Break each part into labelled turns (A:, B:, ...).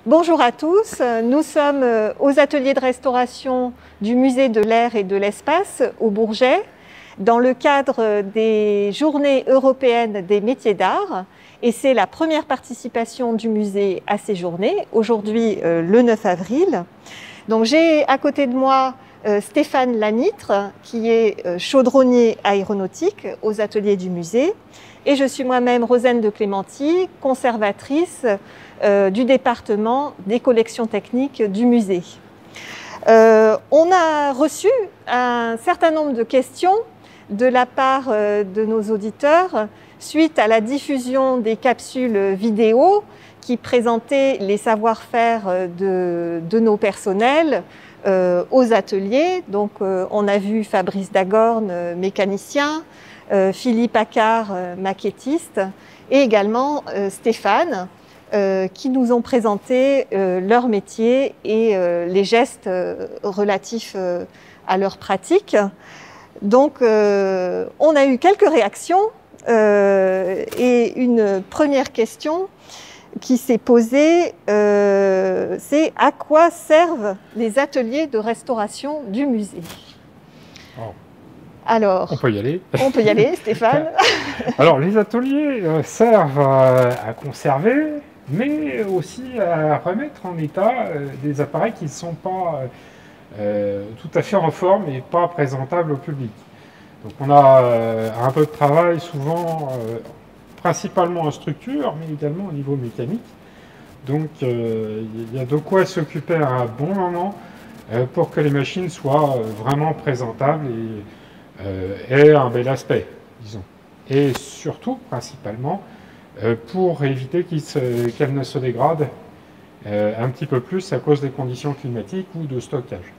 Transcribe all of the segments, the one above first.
A: Bonjour à tous, nous sommes aux ateliers de restauration du Musée de l'air et de l'espace au Bourget dans le cadre des Journées européennes des métiers d'art et c'est la première participation du musée à ces journées, aujourd'hui le 9 avril. Donc j'ai à côté de moi Stéphane Lanitre qui est chaudronnier aéronautique aux ateliers du musée et je suis moi-même Rosane de Clémenty, conservatrice du département des collections techniques du musée. On a reçu un certain nombre de questions de la part de nos auditeurs suite à la diffusion des capsules vidéo qui présentaient les savoir-faire de nos personnels aux ateliers. Donc on a vu Fabrice Dagorne, mécanicien, Philippe Accard, maquettiste, et également Stéphane, qui nous ont présenté leur métier et les gestes relatifs à leur pratique. Donc on a eu quelques réactions et une première question qui s'est posée, c'est à quoi servent les ateliers de restauration du musée? Alors,
B: on peut y aller.
A: On peut y aller, Stéphane.
B: Alors, les ateliers servent à conserver, mais aussi à remettre en état des appareils qui ne sont pas tout à fait en forme et pas présentables au public. Donc, on a un peu de travail souvent, principalement en structure, mais également au niveau mécanique. Donc, il y a de quoi s'occuper à un bon moment pour que les machines soient vraiment présentables et un bel aspect, disons. Et surtout, principalement, pour éviter qu'elles ne se dégradent un petit peu plus à cause des conditions climatiques ou de stockage.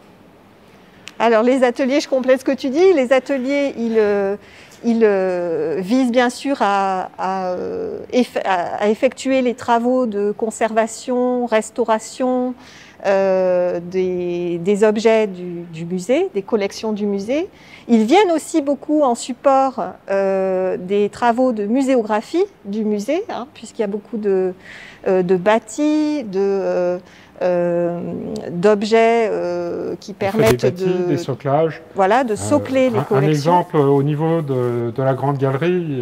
A: Alors les ateliers, je complète ce que tu dis, les ateliers, ils visent bien sûr à effectuer les travaux de conservation, restauration des objets du musée, des collections du musée. Ils viennent aussi beaucoup en support des travaux de muséographie du musée, hein, puisqu'il y a beaucoup de bâtis, d'objets qui permettent
B: des soclages.
A: Voilà, de socler les collections.
B: Un exemple au niveau de la Grande Galerie,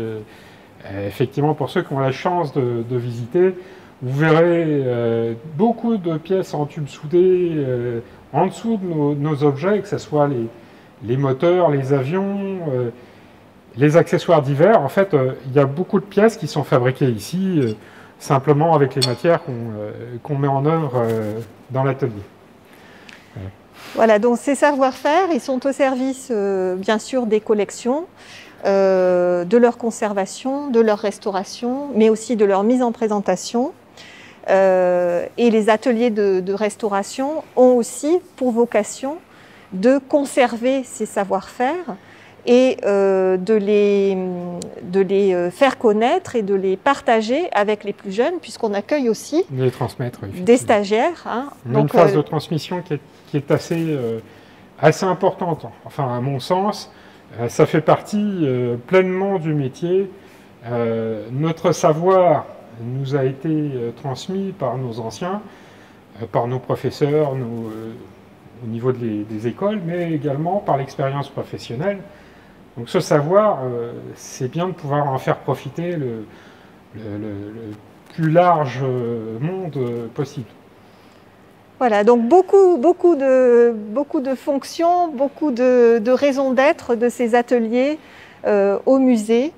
B: effectivement pour ceux qui ont la chance de visiter, vous verrez beaucoup de pièces en tube soudé en dessous de nos objets, que ce soit les moteurs, les avions, les accessoires divers. En fait, il y a beaucoup de pièces qui sont fabriquées ici, simplement avec les matières qu'on met en œuvre dans l'atelier.
A: Voilà, donc ces savoir-faire, ils sont au service, bien sûr, des collections, de leur conservation, de leur restauration, mais aussi de leur mise en présentation. Et les ateliers de restauration ont aussi pour vocation de conserver ces savoir-faire et de les faire connaître et de les partager avec les plus jeunes, puisqu'on accueille aussi
B: les transmettre,
A: des stagiaires. Hein.
B: On a une phase de transmission qui est assez importante. Enfin, à mon sens, ça fait partie pleinement du métier. Notre savoir nous a été transmis par nos anciens, par nos professeurs, au niveau des écoles, mais également par l'expérience professionnelle. Donc ce savoir, c'est bien de pouvoir en faire profiter le plus large monde possible.
A: Voilà, donc beaucoup de fonctions, beaucoup de raisons d'être de ces ateliers au musée,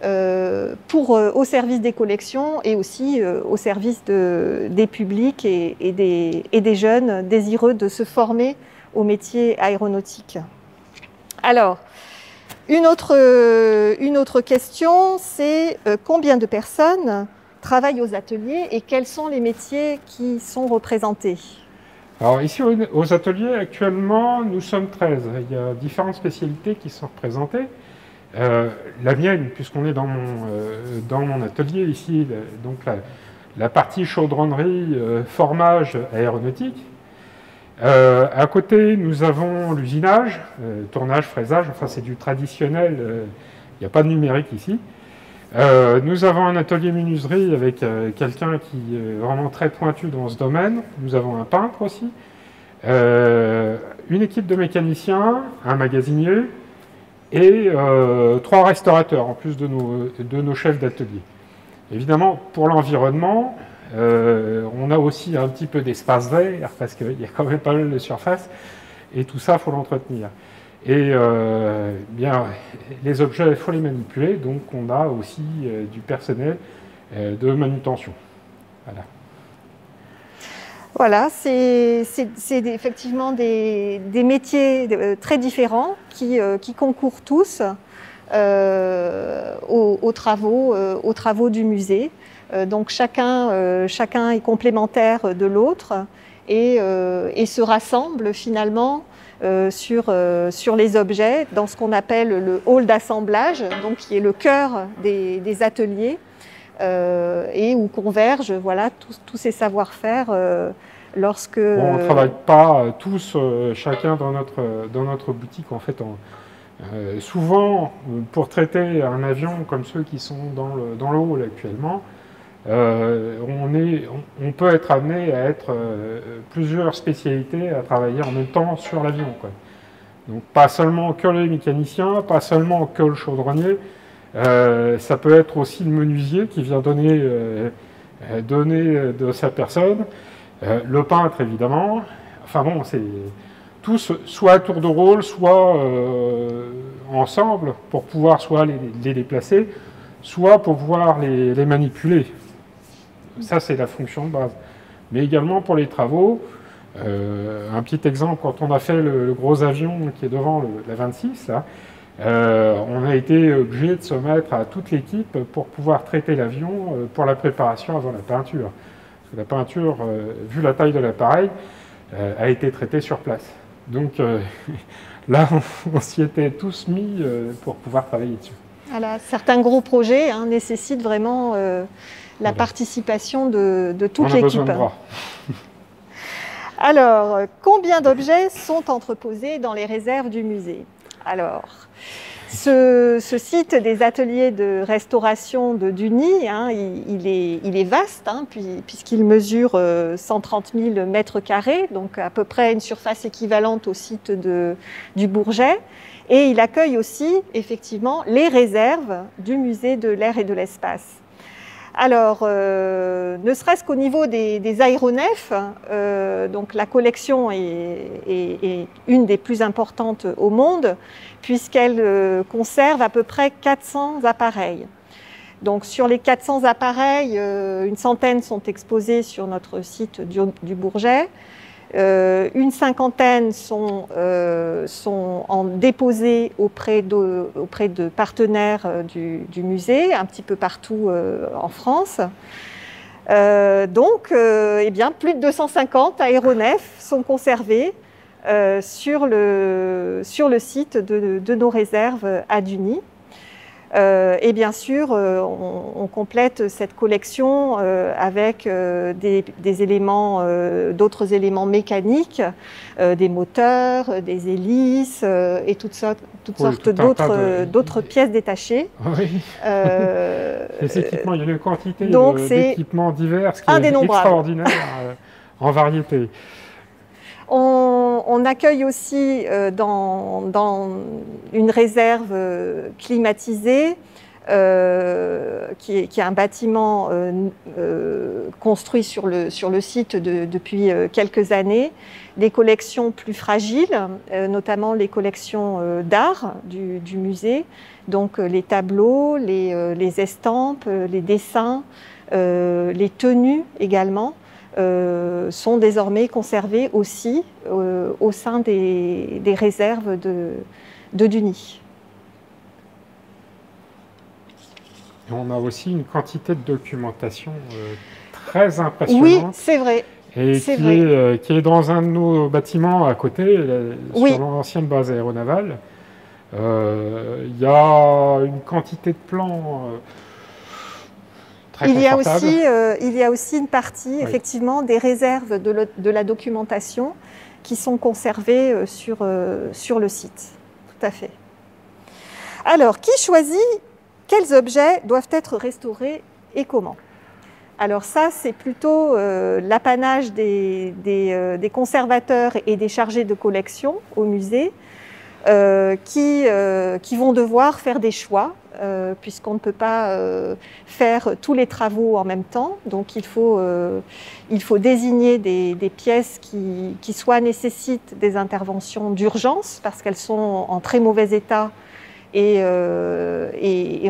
A: au service des collections et aussi au service des publics et des jeunes désireux de se former au métier aéronautique. Alors, une autre question, c'est combien de personnes travaillent aux ateliers et quels sont les métiers qui sont représentés?
B: Alors ici aux ateliers, actuellement, nous sommes 13. Il y a différentes spécialités qui sont représentées. La mienne, puisqu'on est dans mon atelier ici, donc la partie chaudronnerie, formage aéronautique. À côté, nous avons l'usinage, tournage, fraisage, enfin c'est du traditionnel, il n'y a pas de numérique ici. Nous avons un atelier menuiserie avec quelqu'un qui est vraiment très pointu dans ce domaine. Nous avons un peintre aussi. Une équipe de mécaniciens, un magasinier et 3 restaurateurs en plus de nos chefs d'atelier. Évidemment, pour l'environnement, on a aussi un petit peu d'espace vert parce qu'il y a quand même pas mal de surface et tout ça, il faut l'entretenir. Et bien, les objets, il faut les manipuler, donc on a aussi du personnel de manutention. Voilà.
A: Voilà, c'est effectivement des métiers très différents qui concourent tous aux travaux du musée. Donc chacun est complémentaire de l'autre et se rassemble finalement sur les objets dans ce qu'on appelle le hall d'assemblage, donc qui est le cœur des ateliers. Et où convergent voilà, tous ces savoir-faire lorsque...
B: On ne travaille pas tous, chacun dans notre boutique. En fait, souvent, pour traiter un avion comme ceux qui sont dans le hall actuellement, on peut être amené à être plusieurs spécialités à travailler en même temps sur l'avion. Donc pas seulement que les mécaniciens, pas seulement que le chaudronnier, ça peut être aussi le menuisier qui vient donner de sa personne, le peintre évidemment, enfin bon, c'est tous soit à tour de rôle, soit ensemble pour pouvoir soit les déplacer, soit pour pouvoir les manipuler. Ça c'est la fonction de base. Mais également pour les travaux, un petit exemple, quand on a fait le gros avion qui est devant la 26, là, on a été obligé de se mettre à toute l'équipe pour pouvoir traiter l'avion pour la préparation avant la peinture. Parce que la peinture, vu la taille de l'appareil, a été traitée sur place. Donc là, on s'y était tous mis pour pouvoir travailler dessus.
A: Voilà, certains gros projets nécessitent vraiment la participation de toute l'équipe.
B: On a besoin de bras.
A: Alors, combien d'objets sont entreposés dans les réserves du musée? Alors, ce site des ateliers de restauration de Duny, il est vaste, puisqu'il mesure 130 000 mètres carrés, donc à peu près une surface équivalente au site du Bourget. Et il accueille aussi, effectivement, les réserves du musée de l'air et de l'espace. Alors, ne serait-ce qu'au niveau des aéronefs, donc la collection est une des plus importantes au monde, puisqu'elle conserve à peu près 400 appareils. Donc, sur les 400 appareils, une centaine sont exposés sur notre site du Bourget. Une cinquantaine sont déposés auprès de partenaires du musée, un petit peu partout en France. Donc, eh bien, plus de 250 aéronefs sont conservés sur le site de nos réserves à Duny. Et bien sûr, on complète cette collection avec des éléments, d'autres éléments mécaniques, des moteurs, des hélices et toutes sortes d'autres pièces détachées.
B: Oui. Les équipements, il y a une quantité d'équipements divers qui est extraordinaire en variété.
A: On accueille aussi dans une réserve climatisée, qui est un bâtiment construit sur le site depuis quelques années, des collections plus fragiles, notamment les collections d'art du musée, donc les tableaux, les estampes, les dessins, les tenues également. Sont désormais conservés aussi au sein des réserves de Duny.
B: Et on a aussi une quantité de documentation très impressionnante.
A: Oui, c'est vrai.
B: Et qui est dans un de nos bâtiments à côté, sur l'ancienne base aéronavale. Il y a une quantité de plans...
A: Il y a aussi une partie, effectivement, des réserves de la documentation qui sont conservées sur le site. Tout à fait. Alors, qui choisit quels objets doivent être restaurés et comment? Alors ça, c'est plutôt l'apanage des conservateurs et des chargés de collection au musée qui vont devoir faire des choix puisqu'on ne peut pas faire tous les travaux en même temps. Donc il faut désigner des pièces qui soit nécessitent des interventions d'urgence parce qu'elles sont en très mauvais état et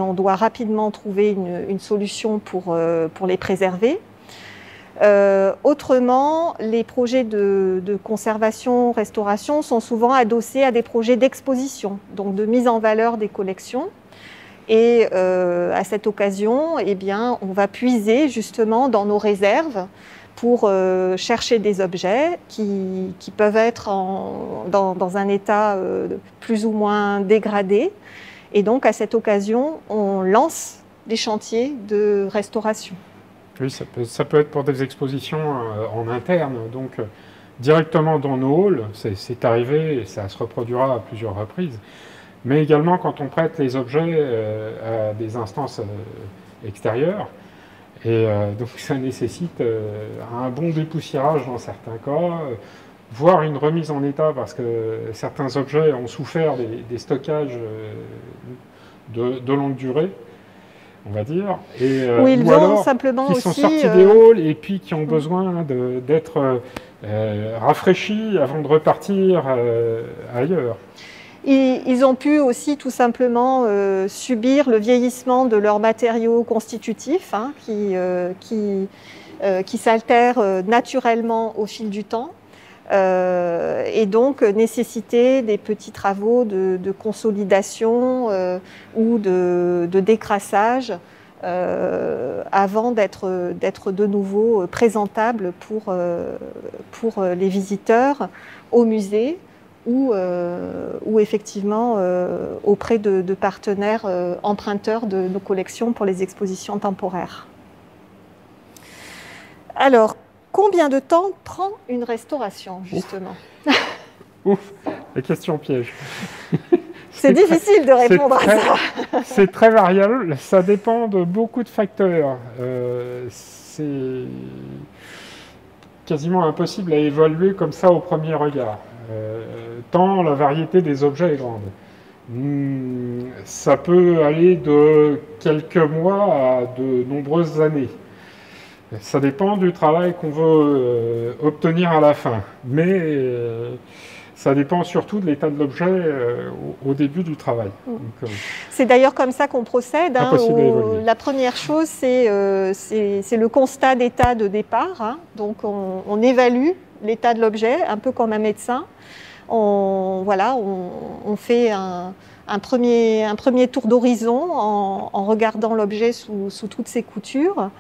A: on doit rapidement trouver une solution pour les préserver. Autrement, les projets de conservation, restauration sont souvent adossés à des projets d'exposition, donc de mise en valeur des collections. Et à cette occasion, eh bien, on va puiser justement dans nos réserves pour chercher des objets qui peuvent être dans un état plus ou moins dégradé. Et donc, à cette occasion, on lance des chantiers de restauration.
B: Oui, ça peut être pour des expositions en interne, donc directement dans nos halls, c'est arrivé et ça se reproduira à plusieurs reprises. Mais également quand on prête les objets à des instances extérieures. Et donc ça nécessite un bon dépoussiérage dans certains cas, voire une remise en état parce que certains objets ont souffert des stockages de longue durée, on va dire. Et,
A: ou ils
B: ou alors
A: simplement
B: qui sont sortis des halls et puis qui ont besoin d'être rafraîchis avant de repartir ailleurs.
A: Ils ont pu aussi tout simplement subir le vieillissement de leurs matériaux constitutifs hein, qui s'altèrent naturellement au fil du temps et donc nécessiter des petits travaux de consolidation ou de décrassage avant d'être de nouveau présentables pour les visiteurs au musée ou effectivement auprès de partenaires emprunteurs de nos collections pour les expositions temporaires. Alors, combien de temps prend une restauration, justement?
B: Ouf, la question piège.
A: C'est difficile de répondre à ça.
B: C'est très variable, ça dépend de beaucoup de facteurs. C'est quasiment impossible à évaluer comme ça au premier regard. Tant la variété des objets est grande. Ça peut aller de quelques mois à de nombreuses années. Ça dépend du travail qu'on veut obtenir à la fin. Mais ça dépend surtout de l'état de l'objet au début du travail.
A: C'est d'ailleurs comme ça qu'on procède. Hein, la première chose, c'est le constat d'état de départ. Hein. Donc on évalue l'état de l'objet, un peu comme un médecin. On fait un premier tour d'horizon en regardant l'objet sous toutes ses coutures.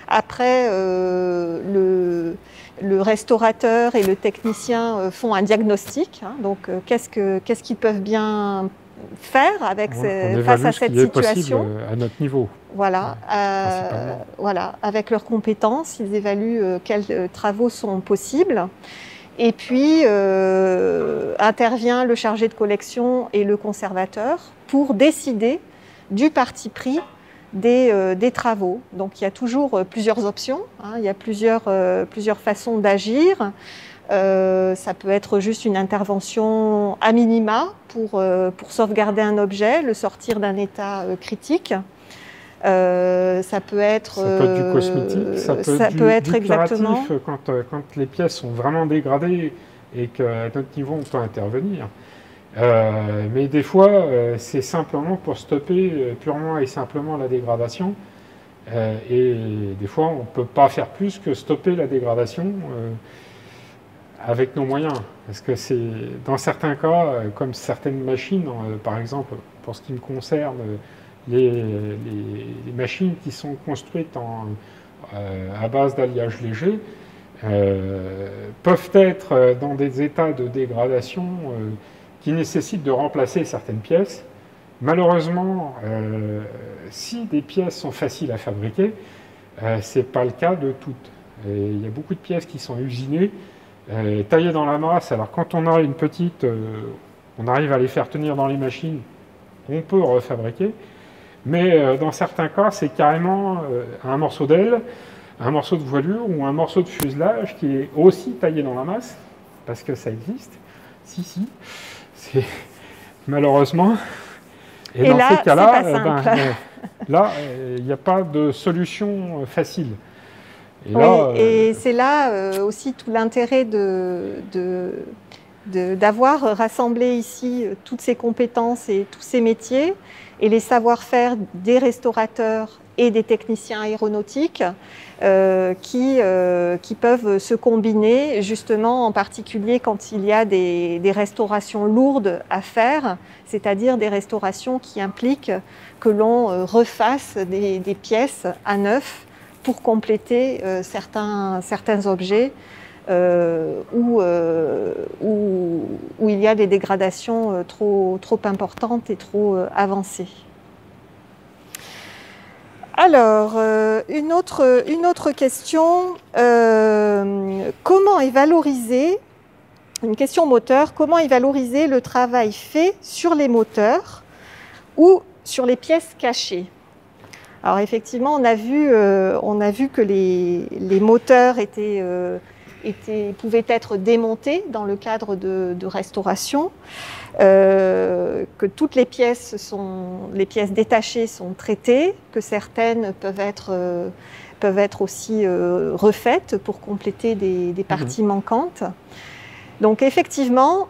A: Après, le restaurateur et le technicien font un diagnostic. Hein, donc, qu'est-ce qu'ils peuvent bien faire face à cette situation
B: à notre niveau.
A: Voilà, avec leurs compétences, ils évaluent quels travaux sont possibles. Et puis, intervient le chargé de collection et le conservateur pour décider du parti pris des travaux. Donc, il y a toujours plusieurs options, hein, il y a plusieurs façons d'agir. Ça peut être juste une intervention à minima pour sauvegarder un objet, le sortir d'un état critique. Ça peut être
B: du cosmétique, ça peut être du exactement quand les pièces sont vraiment dégradées et qu'à notre niveau on peut intervenir. Mais des fois, c'est simplement pour stopper purement et simplement la dégradation. Et des fois, on ne peut pas faire plus que stopper la dégradation avec nos moyens. Parce que c'est dans certains cas, comme certaines machines, par exemple, pour ce qui me concerne, les machines qui sont construites à base d'alliage léger peuvent être dans des états de dégradation qui nécessitent de remplacer certaines pièces. Malheureusement, si des pièces sont faciles à fabriquer, ce n'est pas le cas de toutes. Il y a beaucoup de pièces qui sont usinées, taillées dans la masse. Alors quand on a une petite, on arrive à les faire tenir dans les machines, on peut refabriquer. Mais dans certains cas, c'est carrément un morceau d'aile, un morceau de voilure ou un morceau de fuselage qui est aussi taillé dans la masse, parce que ça existe. Si, c'est malheureusement.
A: Et dans là, ces cas-là,
B: là, il n'y a pas de solution facile.
A: Et, et c'est là aussi tout l'intérêt d'avoir rassemblé ici toutes ces compétences et tous ces métiers et les savoir-faire des restaurateurs et des techniciens aéronautiques qui peuvent se combiner justement en particulier quand il y a des restaurations lourdes à faire, c'est-à-dire des restaurations qui impliquent que l'on refasse des pièces à neuf pour compléter certains objets où il y a des dégradations trop importantes et trop avancées. Alors, une autre question, comment est valorisé, une question moteur, comment est valorisé le travail fait sur les moteurs ou sur les pièces cachées? Alors effectivement, on a vu que les moteurs pouvaient être démontés dans le cadre de restauration, que toutes les pièces détachées sont traitées, que certaines peuvent être aussi refaites pour compléter des parties manquantes. Donc effectivement,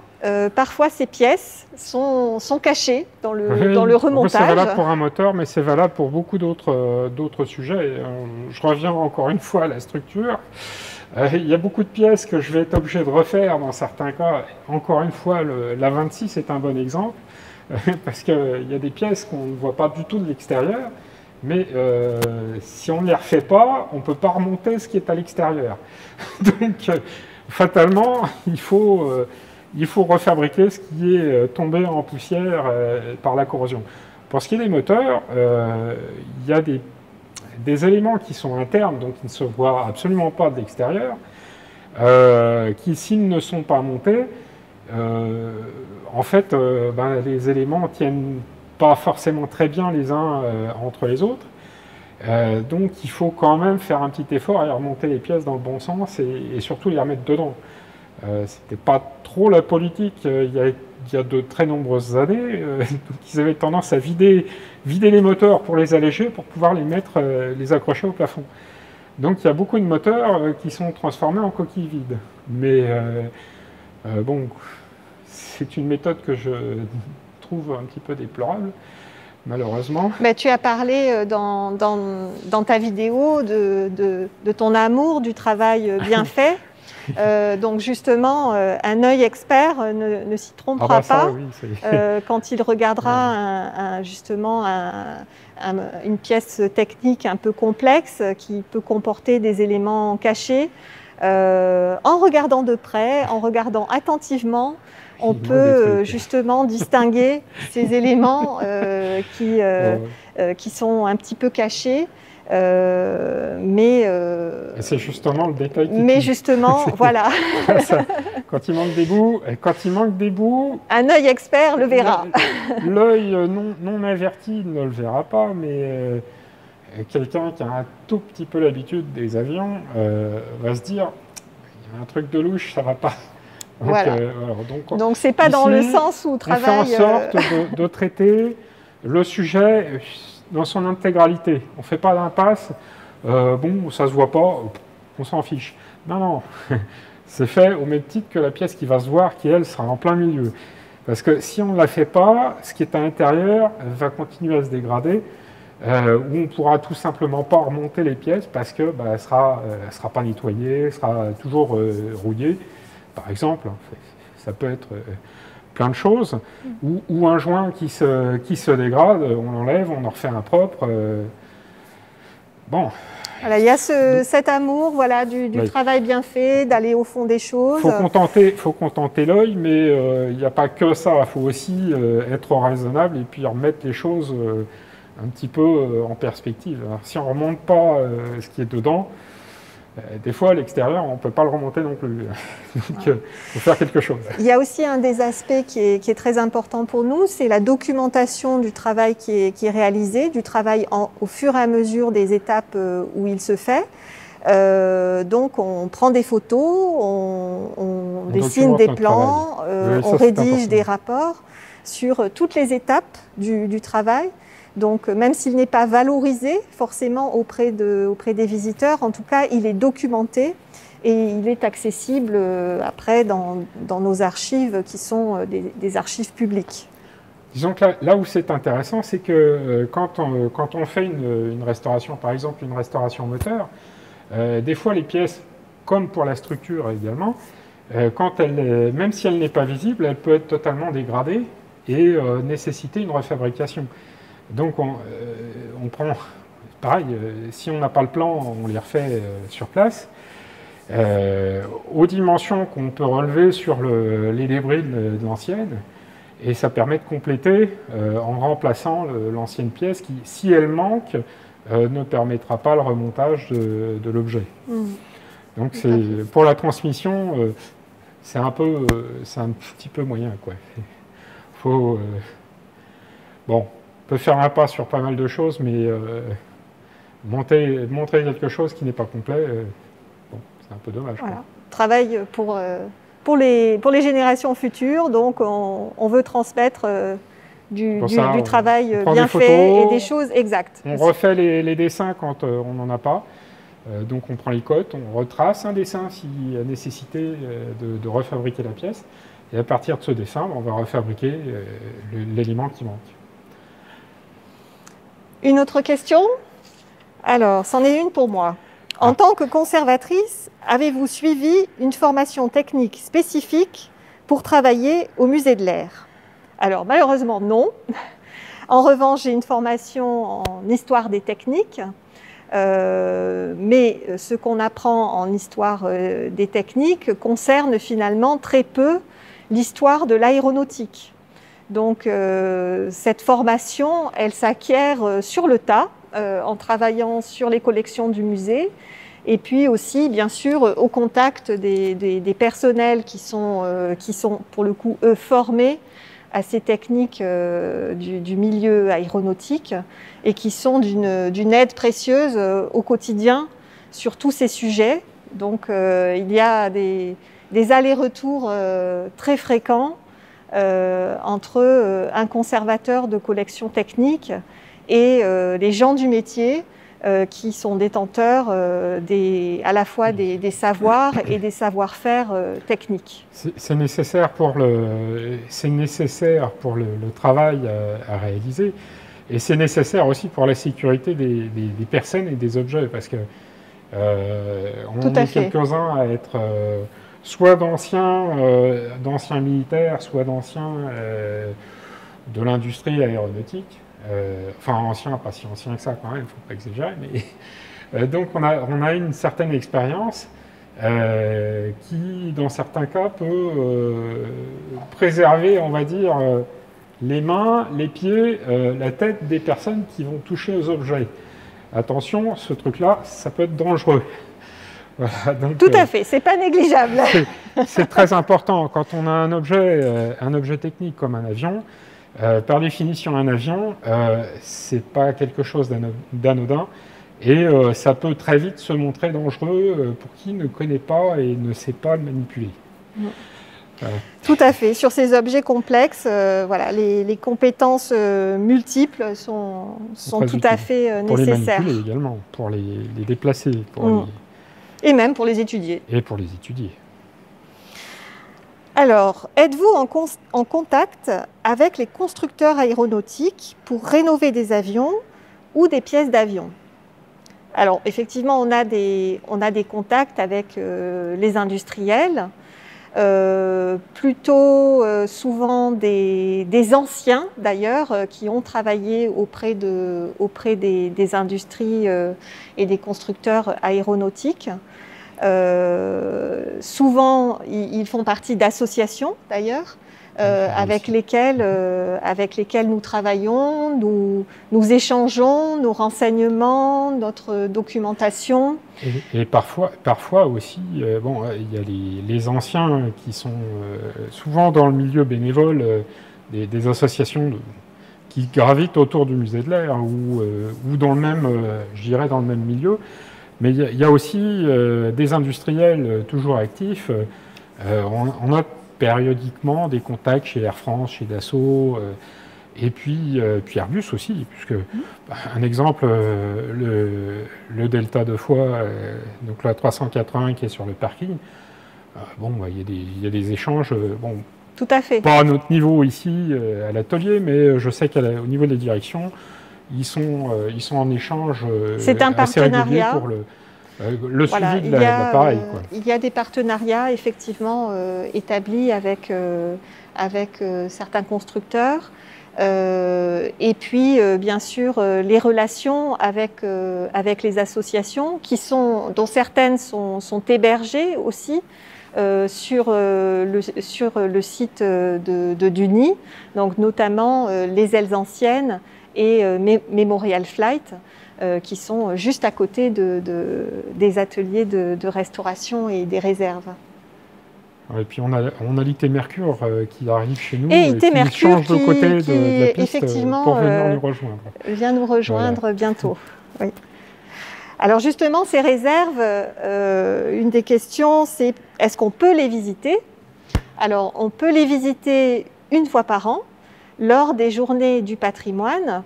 A: parfois ces pièces sont cachées dans le remontage.
B: C'est valable pour un moteur, mais c'est valable pour beaucoup d'autres sujets. Je reviens encore une fois à la structure. Il y a beaucoup de pièces que je vais être obligé de refaire dans certains cas. Encore une fois, la 26 est un bon exemple, parce qu'il y a des pièces qu'on ne voit pas du tout de l'extérieur, mais si on ne les refait pas, on ne peut pas remonter ce qui est à l'extérieur. Donc, fatalement, il faut refabriquer ce qui est tombé en poussière par la corrosion. Pour ce qui est des moteurs, il y a des éléments qui sont internes, donc qui ne se voient absolument pas de l'extérieur, qui, s'ils ne sont pas montés, en fait, les éléments ne tiennent pas forcément très bien les uns entre les autres. Donc, il faut quand même faire un petit effort et remonter les pièces dans le bon sens et surtout les remettre dedans. C'était pas trop la politique il y a de très nombreuses années. Donc ils avaient tendance à vider les moteurs pour les alléger, pour pouvoir les accrocher au plafond. Donc il y a beaucoup de moteurs qui sont transformés en coquilles vides. Mais bon, c'est une méthode que je trouve un petit peu déplorable, malheureusement.
A: Mais tu as parlé dans ta vidéo de ton amour du travail bien fait. Donc justement, un œil expert ne s'y trompera pas quand il regardera justement une pièce technique un peu complexe qui peut comporter des éléments cachés. En regardant de près, en regardant attentivement, on peut justement distinguer ces éléments qui sont un petit peu cachés.
B: C'est justement le détail qui
A: mais justement, voilà.
B: Quand il manque des bouts,
A: un œil expert le verra.
B: L'œil non averti ne le verra pas, mais quelqu'un qui a un tout petit peu l'habitude des avions va se dire il y a un truc de louche, ça va pas. Donc,
A: voilà. Donc c'est pas ici, dans le sens où travaille.
B: On fait en sorte de traiter le sujet dans son intégralité. On ne fait pas d'impasse, bon, ça ne se voit pas, on s'en fiche. Non, c'est fait au même titre que la pièce qui va se voir, qui elle sera en plein milieu. Parce que si on ne la fait pas, ce qui est à l'intérieur va continuer à se dégrader, ou on ne pourra tout simplement pas remonter les pièces parce qu'elle ne sera pas nettoyée, elle sera toujours rouillée, par exemple. Ça peut être plein de choses, ou un joint qui se dégrade, on l'enlève, on en refait un propre. Bon.
A: Voilà, il y a cet amour du travail bien fait, d'aller au fond des choses.
B: Il faut contenter l'œil, mais il n'y a pas que ça. Il faut aussi être raisonnable et puis remettre les choses un petit peu en perspective. Alors, si on ne remonte pas ce qui est dedans, des fois, à l'extérieur, on ne peut pas le remonter non plus. Donc, il faut faire quelque chose.
A: Il y a aussi un des aspects qui est très important pour nous, c'est la documentation du travail qui est réalisé, du travail au fur et à mesure des étapes où il se fait. Donc on prend des photos, on dessine des plans, oui, on rédige des rapports sur toutes les étapes du travail. Donc même s'il n'est pas valorisé forcément auprès des visiteurs, en tout cas il est documenté et il est accessible après dans nos archives qui sont des archives publiques.
B: Disons que là où c'est intéressant, c'est que quand on fait une restauration, par exemple une restauration moteur, des fois les pièces, comme pour la structure également, même si elle n'est pas visible, elle peut être totalement dégradée et nécessiter une refabrication. Donc on prend, pareil, si on n'a pas le plan, on les refait sur place, aux dimensions qu'on peut relever sur les débris de l'ancienne, et ça permet de compléter en remplaçant l'ancienne pièce qui, si elle manque, ne permettra pas le remontage de l'objet. Donc pour la transmission, c'est un petit peu moyen, quoi. Faut, bon, on peut faire un pas sur pas mal de choses, mais montrer quelque chose qui n'est pas complet, bon, c'est un peu dommage.
A: Voilà. Travail pour les générations futures, donc on veut transmettre du travail bien fait et des choses exactes.
B: On refait les dessins quand on n'en a pas, donc on prend les cotes, on retrace un dessin s'il y a nécessité de refabriquer la pièce, et à partir de ce dessin, on va refabriquer l'élément qui manque.
A: Une autre question? Alors, c'en est une pour moi. En tant que conservatrice, avez-vous suivi une formation technique spécifique pour travailler au musée de l'Air? Alors, malheureusement, non. En revanche, j'ai une formation en histoire des techniques, mais ce qu'on apprend en histoire des techniques concerne finalement très peu l'histoire de l'aéronautique. Donc, cette formation, elle s'acquiert sur le tas, en travaillant sur les collections du musée, et puis aussi, bien sûr, au contact des personnels qui sont, pour le coup, eux, formés à ces techniques du milieu aéronautique et qui sont d'une aide précieuse au quotidien sur tous ces sujets. Donc, il y a des allers-retours très fréquents entre un conservateur de collections techniques et les gens du métier qui sont détenteurs à la fois des savoirs et des savoir-faire techniques.
B: C'est nécessaire pour le travail à réaliser, et c'est nécessaire aussi pour la sécurité des personnes et des objets, parce que on est quelques-uns à être soit d'anciens militaires, soit d'anciens de l'industrie aéronautique. Enfin, anciens, pas si anciens que ça quand même, il ne faut pas exagérer, mais donc on a une certaine expérience qui, dans certains cas, peut préserver, on va dire, les mains, les pieds, la tête des personnes qui vont toucher aux objets. Attention, ce truc-là, ça peut être dangereux. Voilà, donc,
A: tout à fait, c'est pas négligeable.
B: C'est très important quand on a un objet technique comme un avion. Par définition, un avion, c'est pas quelque chose d'anodin, et ça peut très vite se montrer dangereux pour qui ne connaît pas et ne sait pas le manipuler.
A: Tout à fait. Sur ces objets complexes, voilà, les compétences multiples sont tout à fait nécessaires.
B: Pour les manipuler également, pour les déplacer.
A: Et même pour les étudier.
B: Et pour les étudier.
A: Alors, êtes-vous en contact avec les constructeurs aéronautiques pour rénover des avions ou des pièces d'avion? Alors, effectivement, on a des contacts avec les industriels, plutôt souvent des anciens d'ailleurs, qui ont travaillé auprès des industries et des constructeurs aéronautiques. souvent, ils font partie d'associations d'ailleurs, avec lesquelles nous travaillons, nous échangeons nos renseignements, notre documentation.
B: Et parfois aussi, bon, il y a les anciens qui sont souvent dans le milieu bénévole, des associations qui gravitent autour du musée de l'Air ou dans le même, je dirais, dans le même milieu. Mais il y a aussi des industriels toujours actifs. On a périodiquement des contacts chez Air France, chez Dassault, et puis Airbus aussi, puisque un exemple, le Delta de Foix, donc la 380 qui est sur le parking, bon, il y a des échanges, bon,
A: tout à fait.
B: Pas à notre niveau ici à l'atelier, mais je sais qu'au niveau des directions, ils sont en échange
A: c'est un
B: assez régulier
A: partenariat.
B: Pour le suivi de l'appareil.
A: Il y a des partenariats effectivement établis avec certains constructeurs. Et puis, bien sûr, les relations avec les associations, dont certaines sont hébergées aussi sur le site de Duny, donc notamment les Ailes Anciennes et Memorial Flight, qui sont juste à côté des ateliers de restauration et des réserves.
B: Et puis on a l'IT Mercure qui arrive chez nous
A: et IT Mercure
B: change de côté de la piste
A: effectivement,
B: pour venir nous rejoindre.
A: Vient nous rejoindre bientôt. Oui. Alors justement, ces réserves, une des questions, c'est est-ce qu'on peut les visiter? Alors on peut les visiter une fois par an, lors des journées du patrimoine,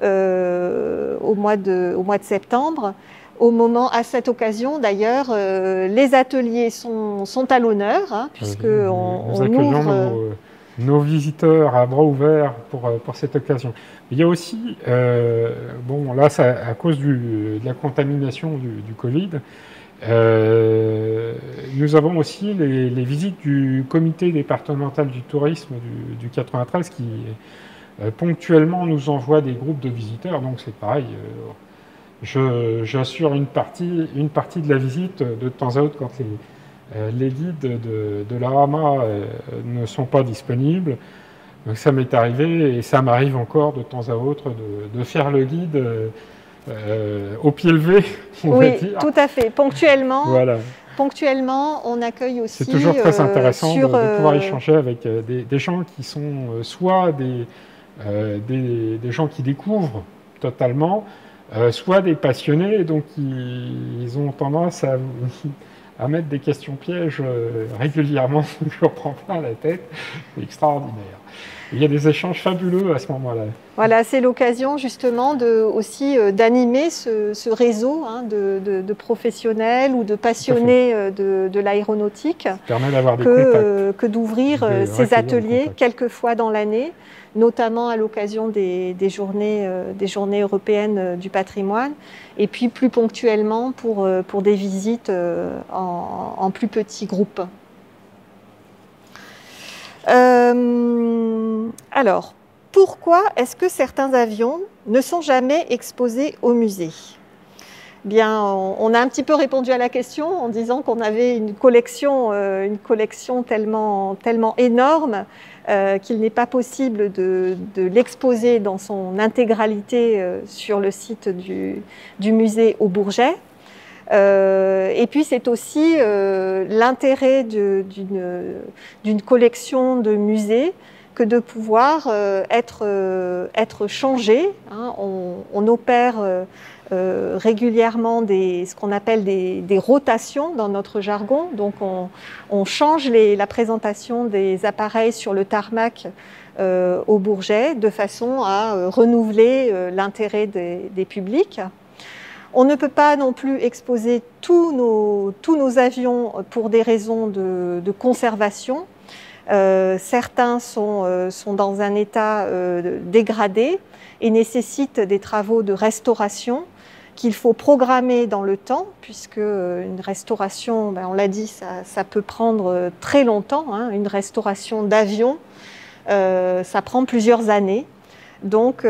A: au mois de septembre. À cette occasion, d'ailleurs, les ateliers sont à l'honneur, hein, puisqu'on ouvre...
B: Nos visiteurs à bras ouverts pour cette occasion. Il y a aussi, bon là, à cause de la contamination du Covid, nous avons aussi les visites du comité départemental du tourisme du 93 qui ponctuellement nous envoie des groupes de visiteurs, donc c'est pareil. J'assure une partie de la visite de temps à autre quand les guides de la Rama ne sont pas disponibles. Donc ça m'est arrivé et ça m'arrive encore de temps à autre de faire le guide au pied levé, on va dire.
A: Oui, tout à fait. Ponctuellement,
B: voilà.
A: Ponctuellement, on accueille aussi...
B: C'est toujours très intéressant de pouvoir échanger avec des gens qui sont soit des gens qui découvrent totalement, soit des passionnés, donc ils ont tendance à mettre des questions pièges régulièrement, je reprends plein la tête, c'est extraordinaire. Il y a des échanges fabuleux à ce moment-là.
A: Voilà, c'est l'occasion justement aussi d'animer ce réseau hein, de professionnels ou de passionnés de l'aéronautique. Ça
B: permet d'avoir des contacts.
A: Que d'ouvrir ces ateliers quelques fois dans l'année, notamment à l'occasion des journées européennes du patrimoine, et puis plus ponctuellement pour des visites en plus petits groupes. Alors, pourquoi est-ce que certains avions ne sont jamais exposés au musée? Bien, on a un petit peu répondu à la question en disant qu'on avait une collection tellement énorme qu'il n'est pas possible de l'exposer dans son intégralité sur le site du musée au Bourget. Et puis c'est aussi l'intérêt d'une collection de musées que de pouvoir être changé. Hein. On opère régulièrement ce qu'on appelle des rotations dans notre jargon. Donc on change la présentation des appareils sur le tarmac au Bourget de façon à renouveler l'intérêt des publics. On ne peut pas non plus exposer tous nos avions pour des raisons de conservation. Certains sont dans un état dégradé et nécessitent des travaux de restauration qu'il faut programmer dans le temps, puisque une restauration, on l'a dit, ça peut prendre très longtemps. Hein. Une restauration d'avion, ça prend plusieurs années. Donc,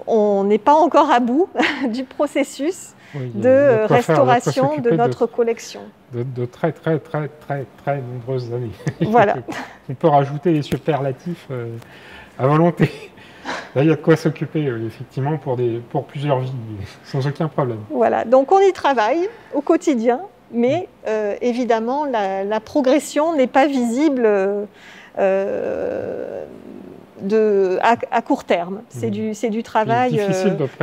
A: on n'est pas encore à bout du processus.
B: Oui,
A: de restauration de notre collection.
B: De très nombreuses années.
A: Voilà.
B: On peut rajouter des superlatifs à volonté. Là, il y a de quoi s'occuper, effectivement, pour plusieurs vies, sans aucun problème.
A: Voilà, donc on y travaille au quotidien, mais évidemment, la progression n'est pas visible à court terme. C'est du travail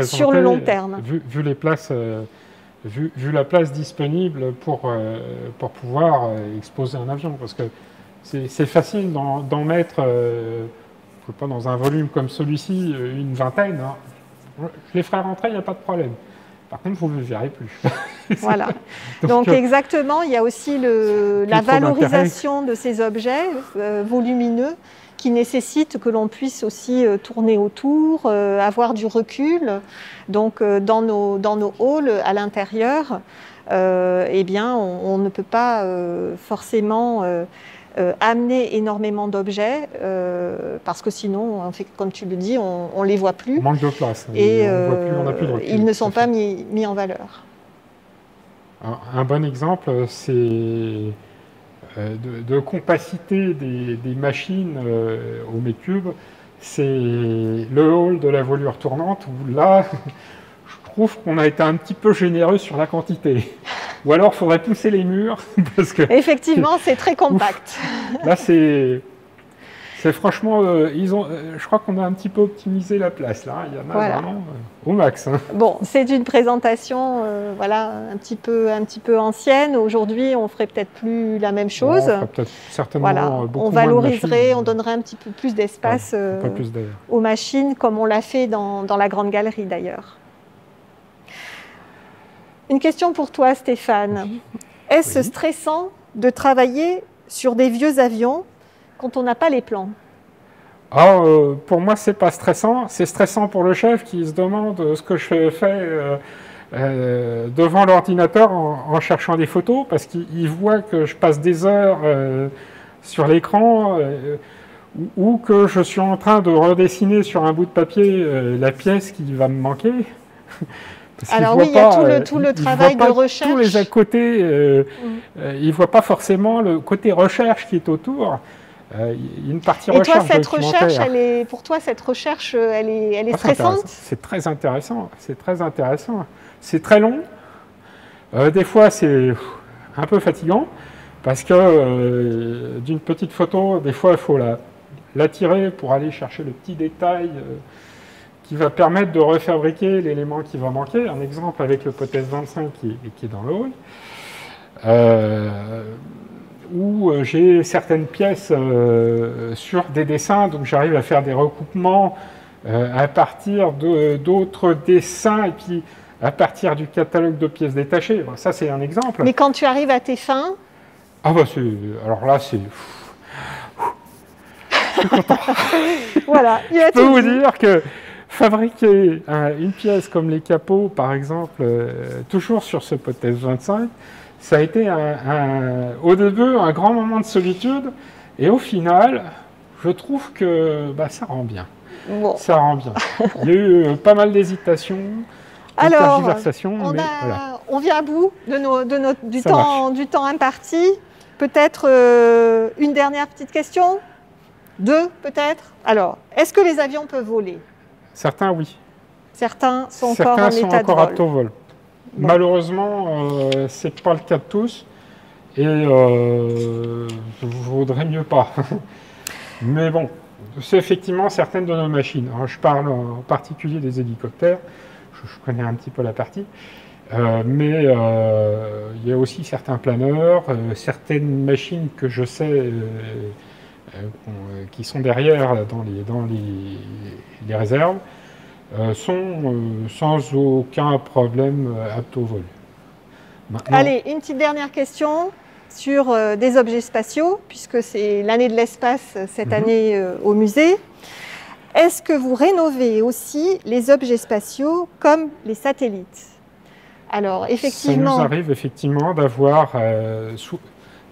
A: sur le long terme.
B: Vu la place disponible pour pouvoir exposer un avion, parce que c'est facile d'en mettre, pas dans un volume comme celui-ci, une vingtaine. Hein. Je les ferai rentrer, il n'y a pas de problème. Par contre, vous ne le verrez plus.
A: Voilà. Donc exactement, il y a aussi la valorisation de ces objets volumineux qui nécessite que l'on puisse aussi tourner autour, avoir du recul. Donc dans nos halls à l'intérieur, eh bien, on ne peut pas forcément amener énormément d'objets parce que sinon, en fait, comme tu le dis, on ne les voit plus.
B: On manque de place.
A: Et
B: on n'a plus de recul,
A: ils ne sont pas mis en valeur.
B: Un bon exemple, c'est de compacité des machines au Mécube, c'est le hall de la voilure tournante où là, je trouve qu'on a été un petit peu généreux sur la quantité. Ou alors, il faudrait pousser les murs. Parce que
A: effectivement, c'est très compact.
B: Là, c'est franchement, je crois qu'on a un petit peu optimisé la place. Là, il y en a vraiment au max. Hein.
A: Bon, c'est une présentation, voilà, un petit peu ancienne. Aujourd'hui, on ferait peut-être plus la même chose.
B: On ferait peut-être certainement beaucoup
A: on valoriserait, on donnerait un petit peu plus d'espace aux machines, comme on l'a fait dans la grande galerie d'ailleurs. Une question pour toi, Stéphane. Est-ce stressant de travailler sur des vieux avions quand on n'a pas les plans?
B: Pour moi, c'est pas stressant. C'est stressant pour le chef qui se demande ce que je fais devant l'ordinateur en cherchant des photos, parce qu'il voit que je passe des heures sur l'écran ou que je suis en train de redessiner sur un bout de papier la pièce qui va me manquer.
A: Alors oui, il y a tout le travail de recherche.
B: Tous les à côté, il ne voit pas forcément le côté recherche qui est autour. Il y a une partie recherche documentaire.
A: Pour toi, cette recherche, elle est stressante?
B: C'est très intéressant. C'est très intéressant. C'est très long. Des fois, c'est un peu fatigant parce que d'une petite photo, des fois, il faut la tirer pour aller chercher le petit détail qui va permettre de refabriquer l'élément qui va manquer. Un exemple avec le Potez 25 qui est dans le hall, où j'ai certaines pièces sur des dessins, donc j'arrive à faire des recoupements à partir d'autres dessins et puis à partir du catalogue de pièces détachées. Bon, ça, c'est un exemple.
A: Mais quand tu arrives à tes fins...
B: alors là, c'est... Je suis content.
A: Voilà,
B: je peux vous dire que fabriquer une pièce comme les capots, par exemple, toujours sur ce Potez 25, ça a été au début un grand moment de solitude, et au final, je trouve que ça rend bien.
A: Bon.
B: Ça rend bien. Il y a eu pas mal d'hésitations, de tergiversations,
A: on vient à bout du temps imparti. Peut-être une dernière petite question? Deux, peut-être? Alors, est-ce que les avions peuvent voler?
B: Certains, oui.
A: Certains sont encore en état de vol.
B: à taux vol. Bon. Malheureusement, ce n'est pas le cas de tous. Et je voudrais mieux pas. Mais bon, c'est effectivement certaines de nos machines. Alors, je parle en particulier des hélicoptères. Je connais un petit peu la partie. Mais il y a aussi certains planeurs, certaines machines que je sais qui sont derrière dans les réserves, sont sans aucun problème aptes au vol. Maintenant,
A: allez, une petite dernière question sur des objets spatiaux, puisque c'est l'année de l'espace cette année au musée. Est-ce que vous rénovez aussi les objets spatiaux comme les satellites? Alors, effectivement...
B: Ça nous arrive effectivement d'avoir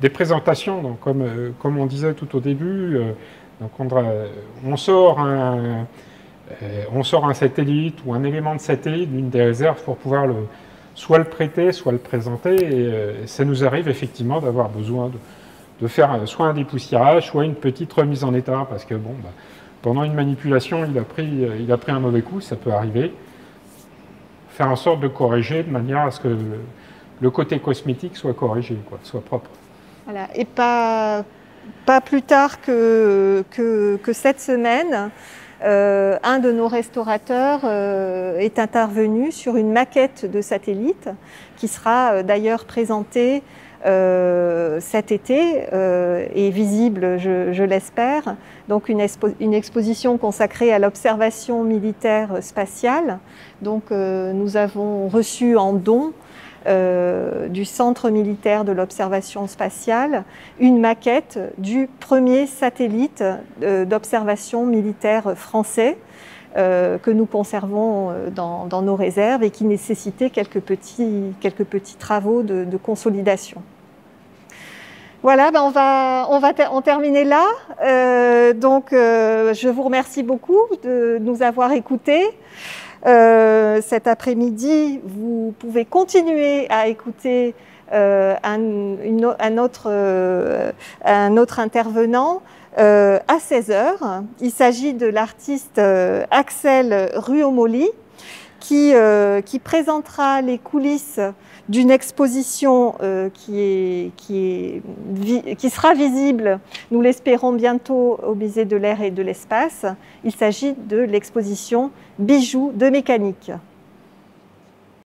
B: des présentations, donc, comme on disait tout au début, donc on sort un satellite ou un élément de satellite d'une des réserves pour pouvoir soit le prêter, soit le présenter. Et ça nous arrive effectivement d'avoir besoin de faire soit un dépoussiérage, soit une petite remise en état, parce que bon, pendant une manipulation, il a pris un mauvais coup, ça peut arriver. Faire en sorte de corriger de manière à ce que le côté cosmétique soit corrigé, quoi, soit propre.
A: Voilà. Et pas plus tard que cette semaine, un de nos restaurateurs est intervenu sur une maquette de satellite qui sera d'ailleurs présentée cet été et visible, je l'espère. Donc une exposition consacrée à l'observation militaire spatiale. Donc nous avons reçu en don du Centre militaire de l'observation spatiale une maquette du premier satellite d'observation militaire français que nous conservons dans nos réserves et qui nécessitait quelques petits travaux de consolidation. Voilà, on va en terminer là. Je vous remercie beaucoup de nous avoir écoutés. Cet après-midi, vous pouvez continuer à écouter un autre intervenant à 16 h. Il s'agit de l'artiste Axel Ruomoli qui présentera les coulisses d'une exposition qui sera visible, nous l'espérons bientôt, au Musée de l'Air et de l'Espace. Il s'agit de l'exposition Bijoux de mécanique.